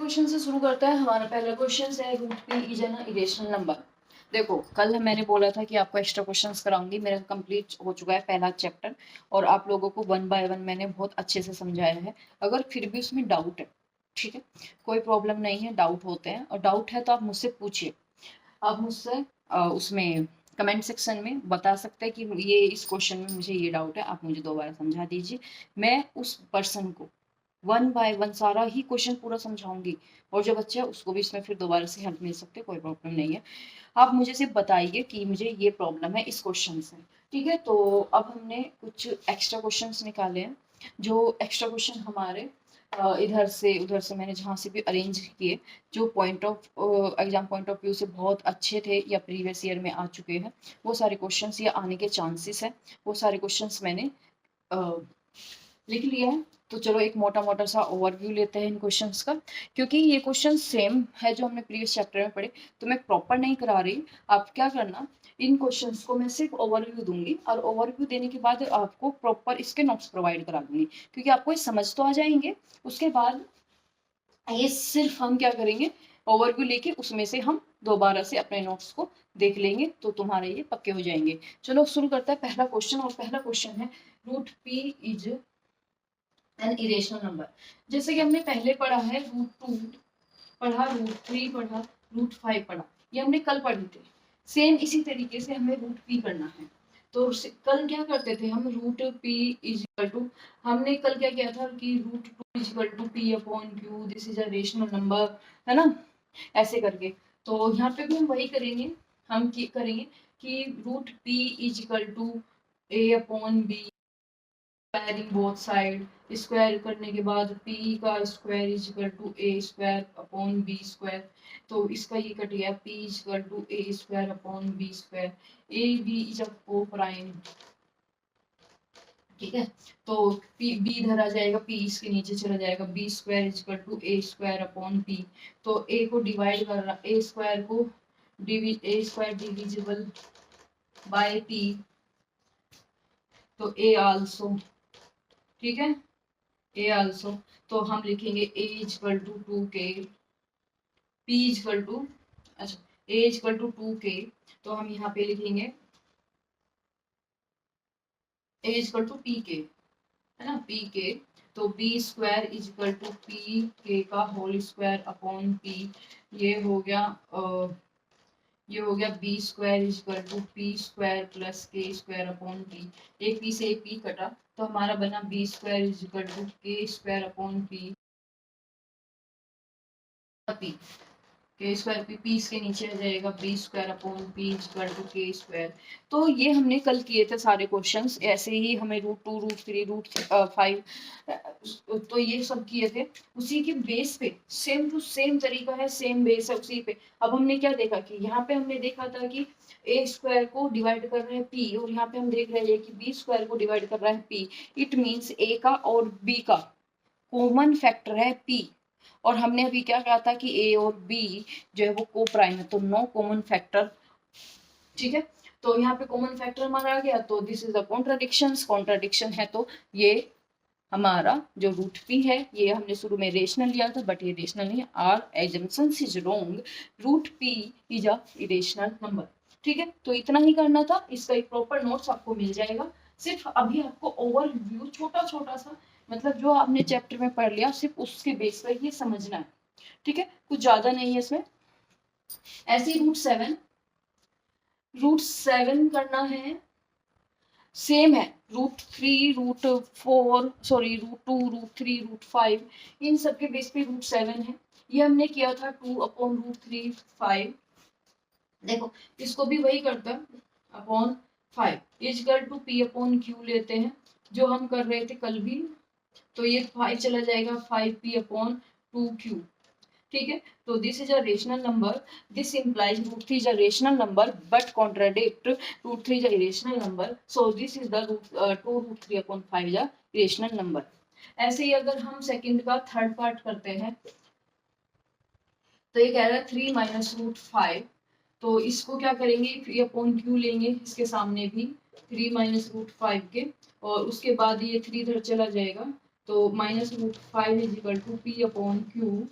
Question से शुरू करते हैं। हमारा पहला क्वेश्चन है root p is an irrational number. देखो, कल मैंने बोला था कि आपको एक्स्ट्रा क्वेश्चंस कराऊंगी। मेरा कंप्लीट हो चुका है पहला चैप्टर और आप लोगों को वन बाय वन मैंने बहुत अच्छे से समझाया है। अगर फिर भी उसमें डाउट है, ठीक है, कोई प्रॉब्लम नहीं है, डाउट होते हैं और डाउट है तो आप मुझसे पूछिए। आप मुझसे उसमें कमेंट सेक्शन में बता सकते हैं कि ये इस क्वेश्चन में मुझे ये डाउट है, आप मुझे दोबारा समझा दीजिए। मैं उस पर्सन को वन बाय वन सारा ही क्वेश्चन पूरा समझाऊंगी और जो बच्चा है उसको भी इसमें फिर दोबारा से हेल्प मिल सकती है, कोई प्रॉब्लम नहीं है। आप मुझे सिर्फ बताइए कि मुझे ये प्रॉब्लम है इस क्वेश्चन से, ठीक है। तो अब हमने कुछ एक्स्ट्रा क्वेश्चंस निकाले हैं। जो एक्स्ट्रा क्वेश्चन हमारे इधर से उधर से मैंने जहाँ से भी अरेंज किए, जो point of exam point of view से बहुत अच्छे थे या प्रीवियस ईयर में आ चुके हैं, वो सारे क्वेश्चंस या आने के चांसेस है, वो सारे क्वेश्चंस मैंने लिख लिया है। तो चलो एक मोटा मोटा सा ओवरव्यू लेते हैं इन क्वेश्चंस का, क्योंकि ये क्वेश्चन सेम है जो हमने प्रीवियस चैप्टर में पढ़े, तो मैं प्रॉपर नहीं करा रही। आप क्या करना, इन क्वेश्चंस को मैं सिर्फ ओवरव्यू दूंगी और ओवरव्यू देने के बाद आपको प्रॉपर इसके नोट्स प्रोवाइड करा दूंगी, क्योंकि आपको ये समझ तो आ जाएंगे। उसके बाद ये सिर्फ हम क्या करेंगे, ओवरव्यू लेके उसमें से हम दोबारा से अपने नोट्स को देख लेंगे, तो तुम्हारे ये पक्के हो जाएंगे। चलो शुरू करते हैं पहला क्वेश्चन, और पहला क्वेश्चन है root p is an irrational number. जैसे कि हमने पहले पढ़ा है, रूट टू पढ़ा, रूट थ्री पढ़ा, रूट फाइव पढ़ा, ये हमने कल पढ़े थे। सेम इसी तरीके से हमें रूट पी करना है। तो कल क्या करते थे हम, root p is equal to, हमने कल क्या किया था कि root two is equal to P upon q, this is a rational number, है ना, ऐसे करके। तो यहाँ पे भी हम वही करेंगे। हम करेंगे कि root p is equal to a upon b, squaring both side, square करने के बाद p का square is equal to a square upon b square. तो इसका ये कट गया, p is equal to a square upon b square. a b is a coprime, ठीक है। तो p b इधर आ जाएगा, p इसके नीचे चला जाएगा, b square is equal to a square upon p। तो a को डिवाइड कर रहा, a स्क्वायर को a square divisible by p, तो a आल्सो, ठीक है, ए आल्सो। तो हम लिखेंगे a equal to to k, p equal to, अच्छा, ए इक्वल टू टू के, तो हम यहाँ पे लिखेंगे ए इक्वल टू पी के, है ना, पी के। तो b square is equal to p k का होल स्क्वायर अपॉन पी। ये हो गया ये हो गया b square is equal to p square plus k square upon p. एक पी से एक पी कटा, तो हमारा बना b square is equal to k square upon p, p k square p इसके नीचे आ जाएगा, b square upon p equal to k square. तो ये हमने कल किए थे सारे क्वेश्चंस, ऐसे ही हमें root two, root three, root five, तो ये सब किए थे। उसी के बेस पे सेम टू सेम तरीका है, सेम बेस है उसी पे। अब हमने क्या देखा कि यहाँ पे हमने देखा था कि ए स्क्वायर को डिवाइड कर रहे हैं पी, और यहाँ पे हम देख रहे हैं कि बी स्क्वायर को डिवाइड कर रहा है पी। इट मीन्स ए का और बी का कॉमन फैक्टर है पी, और हमने अभी क्या कहा था कि ए और बी जो है वो को प्राइम है, तो नो कॉमन फैक्टर, ठीक है। तो यहाँ पे कॉमन फैक्टर हमारा आ गया, तो दिस इज अ कॉन्ट्राडिक्शन है। तो ये हमारा जो रूट पी है, ये हमने शुरू में रेशनल लिया था, बट ये रेशनल नहीं है, our assumption is wrong, root p is a irrational number, ठीक है। तो इतना ही करना था, इसका एक प्रॉपर नोट्स आपको मिल जाएगा। सिर्फ अभी आपको ओवरव्यू छोटा छोटा सा, मतलब जो आपने चैप्टर में पढ़ लिया सिर्फ उसके बेस पर ये समझना है, ठीक है, कुछ ज्यादा नहीं है इसमें। ऐसे ही रूट सेवन करना है, सेम है, root three, root four, sorry root two, root three, root five, इन सब के बेस पे रूट सेवन है। ये हमने किया था two upon root three five. देखो इसको भी वही करता है, upon five is equal to P upon q लेते हैं, जो हम कर रहे थे कल भी। तो ये फाइव चला जाएगा, five P upon two Q, ठीक है। तो this is a rational number, this implies root 3 is a rational number but contradict root 3 is a irrational number, so this is the root 2 root 3 upon 5 is a rational number। ऐसे ही अगर हम second का third part करते हैं, तो ये कह रहा है 3 माइनस रूट फाइव, तो इसको क्या करेंगे, पी अपॉन क्यू लेंगे, इसके सामने भी 3 माइनस रूट फाइव के, और उसके बाद ये 3 इधर चला जाएगा, तो minus root five is equal to P upon Q,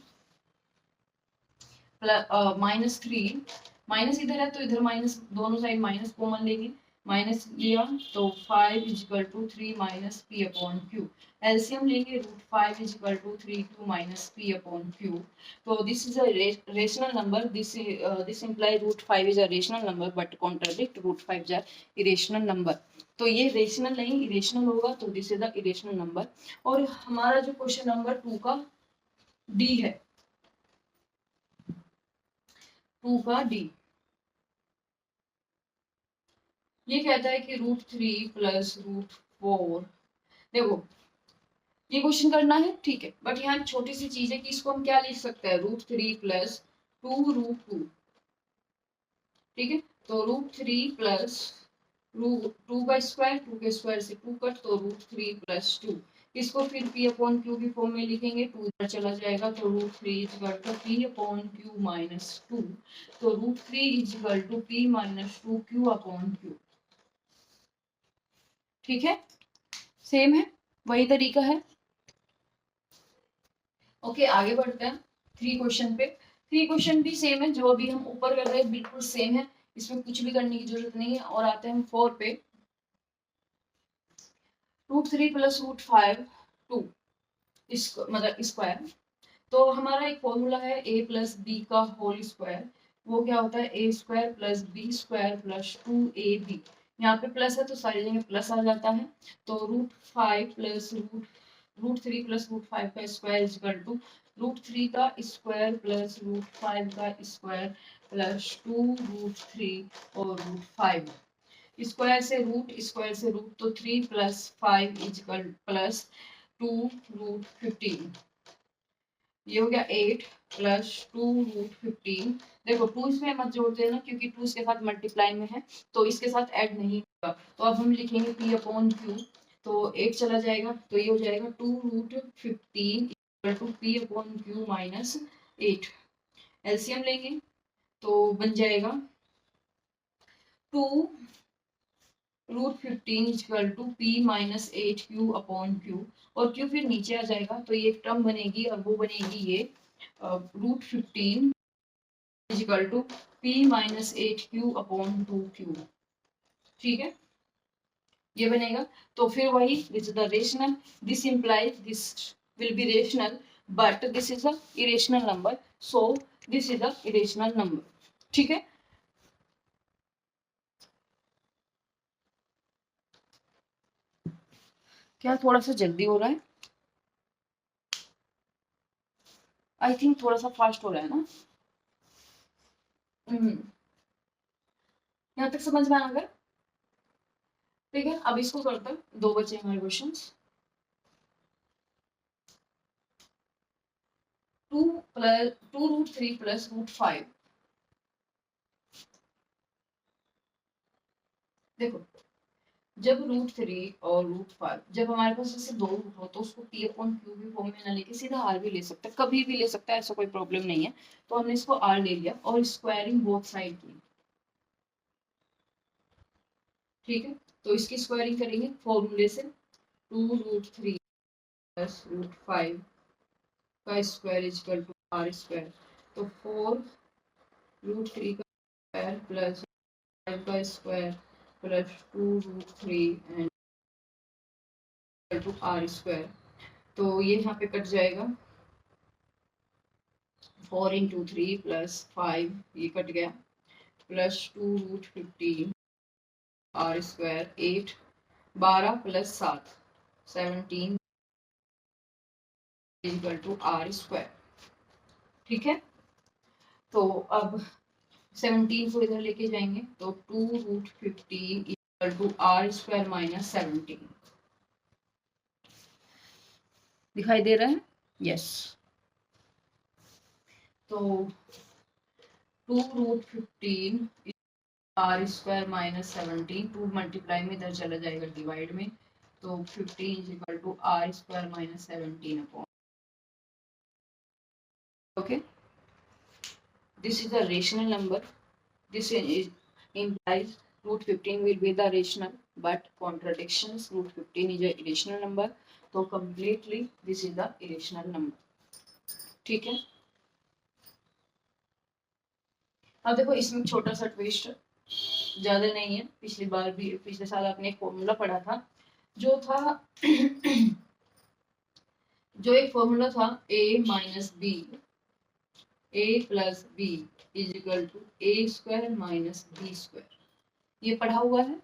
-3, minus इधर है तो इधर माइनस, दोनों साइड माइनस कॉमन लेंगे, माइनस लिया तो 5 is equal to 3 minus P upon Q. LCM लेंगे, √5 is equal to 3q minus P upon Q. तो this is a rational number, this imply √5 is a rational number but contradict √5 is a irrational number. तो ये rational नहीं irrational होगा, तो this is the irrational number. और हमारा जो question number 2 का डी है, 2 का डी, ये कहता है कि √3 प्लस √4। देखो ये क्वेश्चन करना है, ठीक है, बट यहाँ छोटी सी चीज है कि इसको हम क्या लिख सकते हैं, √3 प्लस 2√2, ठीक है। तो √3 प्लस टू का स्क्वायर, 2 के स्क्वायर से 2 कट, तो √3 प्लस 2। इसको फिर p अपॉन क्यू की फॉर्म में लिखेंगे, 2 इधर चला जाएगा तो √3 equal to p upon q minus 2। तो √3 equal to p minus 2 q upon q, ठीक है, सेम है, वही तरीका है। ओके आगे बढ़ते हैं 3 क्वेश्चन पे। 3 क्वेश्चन भी सेम है, जो अभी हम ऊपर कर रहे हैं बिल्कुल सेम है, इसमें कुछ भी करने की जरूरत नहीं है। और आते हैं हम 4 पे, √3 प्लस √5 2 मतलब स्क्वायर। तो हमारा एक फॉर्मूला है a प्लस बी का होल स्क्वायर, वो क्या होता है a square plus b square plus 2ab। यहाँ पे प्लस है तो सारी जगह प्लस आ जाता है। तो √5 प्लस √3 प्लस √5 का स्क्वायर इक्वल टू √3 का स्क्वायर प्लस √5 का स्क्वायर प्लस 2√3 और √5। स्क्वायर से रूट, स्क्वायर से रूट, तो 3 प्लस 5 इक्वल प्लस 2√15। ये हो गया 8 प्लस 2√15। देखो 2 इसमें मत जोड़ देना क्योंकि 2 इसके साथ मल्टीप्लाई में है, तो इसके साथ ऐड नहीं होगा। तो अब हम लिखेंगे p अपॉन क्यू, तो 8 चला जाएगा, तो ये हो जाएगा 2√15 equal to p upon q minus 8। LCM लेंगे तो बन जाएगा 2√15 equal to p minus 8 q upon q. और क्यू फिर नीचे आ जाएगा, तो ये एक टर्म बनेगी और वो बनेगी ये √15 equal to p minus 8q upon 2q, ठीक है, ये बनेगा। तो फिर वही this is the rational, this implies this will be rational but this is a irrational number, so this is a irrational number, ठीक है। क्या थोड़ा सा जल्दी हो रहा है, आई थिंक थोड़ा सा फास्ट हो रहा है ना। यहाँ तक समझ में आ गया, ठीक है। अब इसको करते हैं, 2 बचे हमारे क्वेश्चन। 2√3 प्लस √5। देखो जब √3 और √5, जब हमारे पास जैसे 2 रूट हो तो उसको p अपॉन क्यू की फॉर्म में ना लेके सीधा r भी ले सकते हैं, कभी भी ले सकता है, ऐसा कोई प्रॉब्लम नहीं है। तो हमने इसको r ले लिया और स्क्वायरिंग बोथ साइड की, ठीक है। तो इसकी स्क्वायरिंग करेंगे फॉर्मूले से, 2√3 प्लस √5 का square equal to r square. तो 4√3 का स्क्वायर प्लस 5 का square plus 2√3 and to r square. तो ये यहाँ पे कट जाएगा, 4 इंटू 3 प्लस 5, ये कट गया, plus 2√15 r square 8, 12 plus 7 17 equal to r square, ठीक है। तो अब 17 को इधर लेके जाएंगे तो 2√15 equal to r square minus 17, दिखाई दे रहा है, यस। तो 2√15 r स्क्वायर माइनस 17, 2 मल्टीप्लाई में इधर चला जाएगा डिवाइड में, तो 15 equal to r square minus 17 upon, okay, this is a rational number, this is implies √15 will be the rational but contradictions √15 is a irrational number, so completely this is the irrational number, ठीक है। अब देखो इसमें छोटा सा twist, ज्यादा नहीं है, पिछले साल आपने एक फॉर्मूला पढ़ा था, जो था जो एक फॉर्मूला था a minus b, a plus b is equal to a square minus b square, ये पढ़ा हुआ है।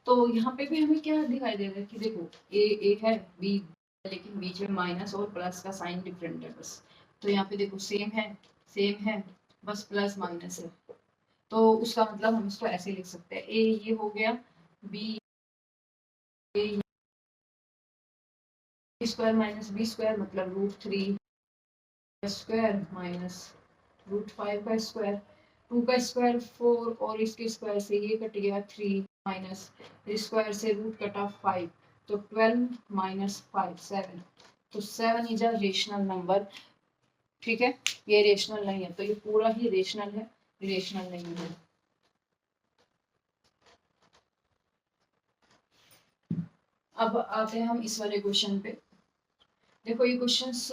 तो यहाँ पे भी हमें क्या दिखाई दे रहा है कि देखो ए है, बी, लेकिन बीच में माइनस और प्लस का साइन डिफरेंट है बस। तो यहाँ पे देखो सेम है, बस प्लस माइनस है। तो उसका मतलब हम इसको ऐसे लिख सकते हैं, ए ये हो गया, बी ए स्क्वायर माइनस बी स्क्वायर मतलब √3 स्क्वायर माइनस √5 का स्क्वायर, 2 का स्क्वायर 4 और इसके स्क्वायर से ये कट गया 3 माइनस स्क्वायर से रूट कटा 5, तो 12 माइनस 5 7, तो 7 इज अ रेशनल नंबर। ठीक है, ये रेशनल नहीं है, तो ये पूरा ही रेशनल है, रेशनल नहीं है। अब आते हैं हम इस वाले क्वेश्चन पे। देखो ये क्वेश्चंस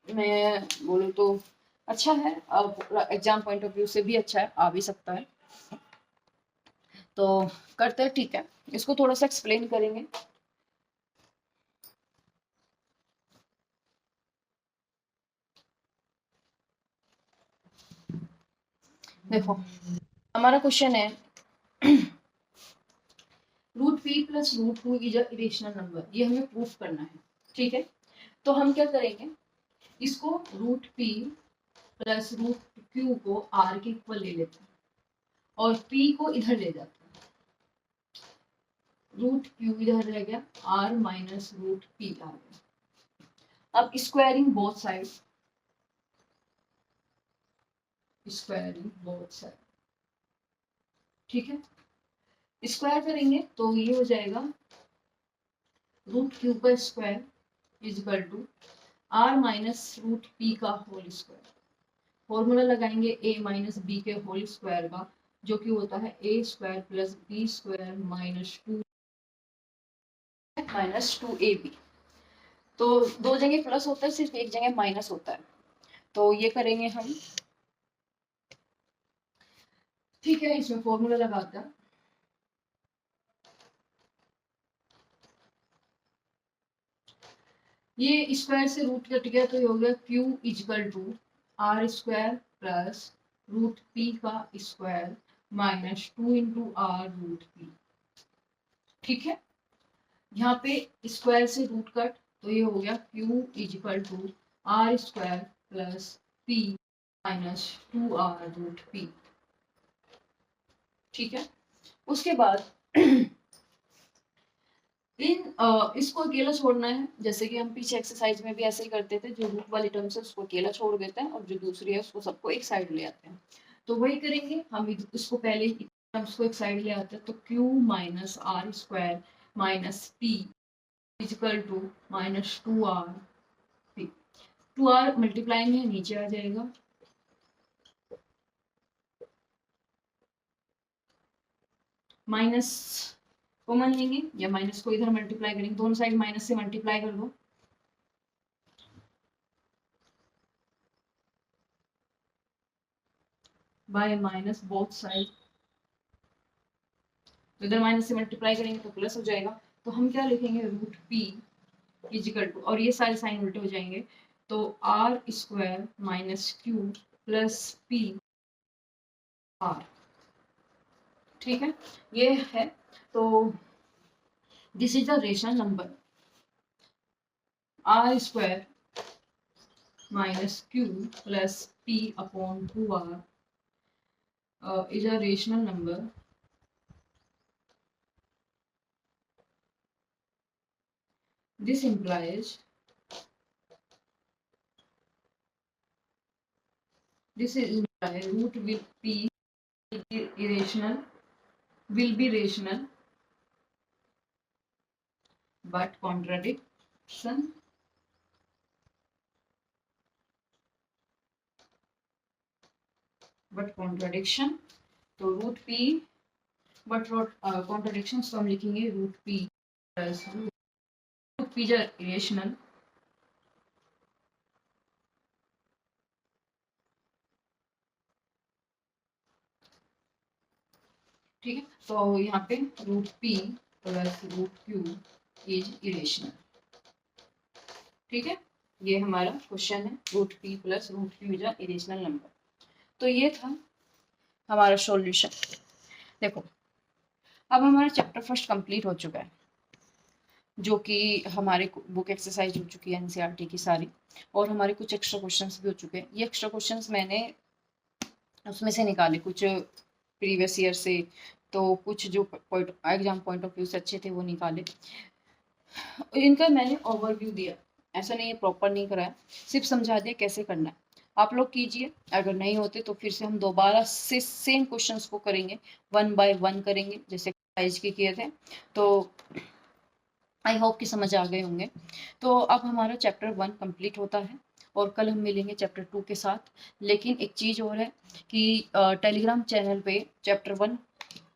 मैं बोलूँ तो अच्छा है, अब एग्जाम पॉइंट ऑफ व्यू से भी अच्छा है, आ भी सकता है। तो करते हैं, ठीक है, इसको थोड़ा सा एक्सप्लेन करेंगे। देखो हमारा क्वेश्चन है √p plus √2 is a irrational number, ये हमें प्रूफ करना है। ठीक है, तो हम क्या करेंगे, इसको √p प्लस √q को r के इक्वल ले लेते हैं और p को इधर ले जाते हैं, √q इधर रह गया, r माइनस √p आ गया। अब squaring both side, squaring both side, ठीक है, स्क्वायर करेंगे तो ये हो जाएगा √q का square is equal to r minus √p का होल स्क्वायर। फॉर्मूला लगाएंगे a माइनस बी के होल स्क्वायर का, जो कि होता है a square plus b square minus 2ab। तो दो जगह प्लस होता है, सिर्फ एक जगह माइनस होता है, तो ये करेंगे हम। ठीक है, इसमें फॉर्मूला लगाता है, ये स्क्वायर से रूट कट गया, तो ये हो गया q is equal to r square plus √p का square minus 2 into r √p। ठीक है, यहाँ पे स्क्वायर से रूट कट, तो ये हो गया q is equal to r square plus p minus 2r √p। ठीक है, उसके बाद इसको अकेला छोड़ना है, जैसे कि हम पीछे एक्सरसाइज में भी ऐसे ही करते थे, जो रूट वाली टर्म्स है उसको अकेला छोड़ देते हैं और जो दूसरी है उसको सबको एक साइड ले आते हैं। तो वही करेंगे हम, इसको पहले टर्म्स को एक साइड ले आते हैं, तो q minus r square minus p is equal to minus 2r p, 2r multiply में नीचे आ जाएगा, माइनस कॉमन लेंगे या माइनस को इधर मल्टीप्लाई करेंगे, दोनों साइड माइनस से मल्टीप्लाई कर दो, बाय माइनस बोथ साइड, तो इधर माइनस से मल्टीप्लाई करेंगे तो प्लस हो जाएगा। तो हम क्या लिखेंगे, √p इजिकल टू, और ये सारे साइन उल्टे हो जाएंगे, तो r square minus q plus p r। ठीक है, ये है, तो this is the rational number, r square minus q plus p upon 2r is a rational number this implies root will be irrational, will be rational, but contradiction तो √p but contradiction, तो हम लिखेंगे √p plus √p जो irrational, ठीक है, तो यहाँ पे root p plus root q is irrational. ठीक है, ये हमारा क्वेश्चन है, root p plus root q is irrational number. तो ये था हमारा सॉल्यूशन। देखो अब हमारा चैप्टर फर्स्ट कंप्लीट हो चुका है, जो कि हमारे बुक एक्सरसाइज हो चुकी है एनसीईआरटी की सारी, और हमारे कुछ एक्स्ट्रा क्वेश्चंस भी हो चुके हैं। ये एक्स्ट्रा क्वेश्चंस मैंने उसमें से निकाले, कुछ प्रीवियस ईयर से, तो कुछ जो एग्जाम पॉइंट ऑफ व्यू से अच्छे थे वो निकाले। इनका मैंने ओवरव्यू दिया, ऐसा नहीं है प्रॉपर नहीं कराया, सिर्फ समझा दिया कैसे करना है। आप लोग कीजिए, अगर नहीं होते तो फिर से हम दोबारा से सेम क्वेश्चंस को करेंगे, 1 बाय 1 करेंगे जैसे एक्सरसाइज के किए थे। तो आई होप कि समझ आ गए होंगे। तो अब हमारा चैप्टर 1 कंप्लीट होता है और कल हम मिलेंगे चैप्टर 2 के साथ। लेकिन एक चीज़ और है कि टेलीग्राम चैनल पे चैप्टर 1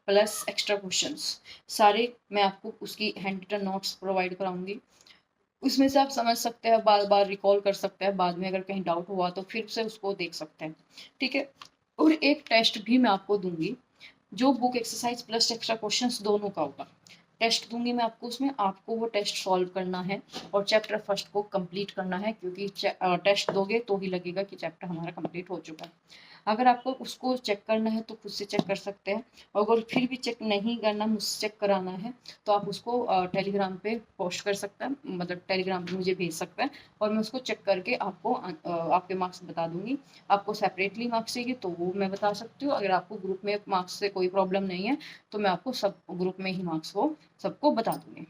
प्लस एक्स्ट्रा क्वेश्चंस सारे मैं आपको उसकी हैंड रिटन नोट्स प्रोवाइड कराऊंगी। उसमें से आप समझ सकते हैं, बार बार रिकॉल कर सकते हैं, बाद में अगर कहीं डाउट हुआ तो फिर से उसको देख सकते हैं। ठीक है, और एक टेस्ट भी मैं आपको दूंगी, जो book exercise plus extra questions दोनों का होगा। टेस्ट दूंगी मैं आपको, उसमें आपको वो टेस्ट सॉल्व करना है और चैप्टर फर्स्ट को कंप्लीट करना है, क्योंकि टेस्ट दोगे तो ही लगेगा कि चैप्टर हमारा कंप्लीट हो चुका है। अगर आपको उसको चेक करना है तो खुद से चेक कर सकते हैं, और अगर फिर भी चेक नहीं करना, मुझसे चेक कराना है, तो आप उसको टेलीग्राम पे पोस्ट कर सकते हैं, मतलब टेलीग्राम पे मुझे भेज सकते हैं, और मैं उसको चेक करके आपको आपके मार्क्स बता दूंगी। आपको सेपरेटली मार्क्स चाहिए तो वो मैं बता सकती हूँ, अगर आपको ग्रुप में मार्क्स से कोई प्रॉब्लम नहीं है तो मैं आपको सब ग्रुप में ही मार्क्स वो सबको बता दूंगी।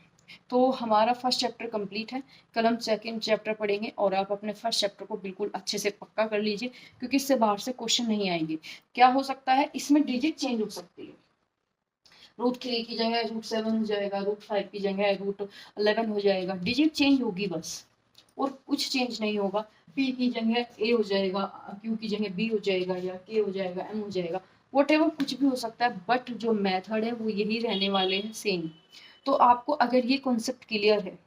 तो हमारा फर्स्ट चैप्टर कंप्लीट है। कल हम सेकेंड चैप्टर पढ़ेंगे, और आप अपने फर्स्ट चैप्टर को बिल्कुल अच्छे से पक्का कर लीजिए, क्योंकि इससे बाहर से क्वेश्चन नहीं आएंगे। क्या हो सकता है, इसमें डिजिट चेंज हो सकती है, रूट 3 की जगह रूट 7 हो जाएगा, रूट 5 की जगह रूट 11 हो जाएगा, डिजिट चेंज होगी बस, और कुछ चेंज नहीं होगा। पी की जगह ए हो जाएगा, क्यू की जगह बी हो जाएगा, या के हो जाएगा, एम हो जाएगा, वट एवर कुछ भी हो सकता है, बट जो मेथड है वो यही रहने वाले हैं सेम। तो आपको अगर ये कॉन्सेप्ट क्लियर है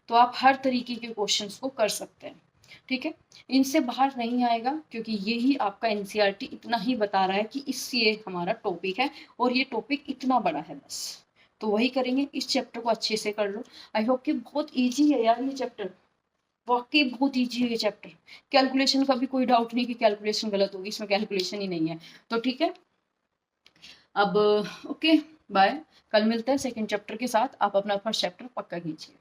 तो आप हर तरीके के क्वेश्चंस को कर सकते हैं। ठीक है, इनसे बाहर नहीं आएगा, क्योंकि यही आपका एनसीईआरटी इतना ही बता रहा है कि ये हमारा टॉपिक है और ये टॉपिक इतना बड़ा है बस। तो वही करेंगे, इस चैप्टर को अच्छे से कर लो। आई होप कि बहुत ईजी है यार ये चैप्टर, वाकई बहुत ईजी है ये चैप्टर। कैलकुलेशन का भी कोई डाउट नहीं कि कैलकुलेशन गलत होगी, इसमें कैलकुलेशन ही नहीं है। तो ठीक है, अब ओके बाय, कल मिलते हैं सेकंड चैप्टर के साथ। आप अपना फर्स्ट चैप्टर पक्का कीजिए।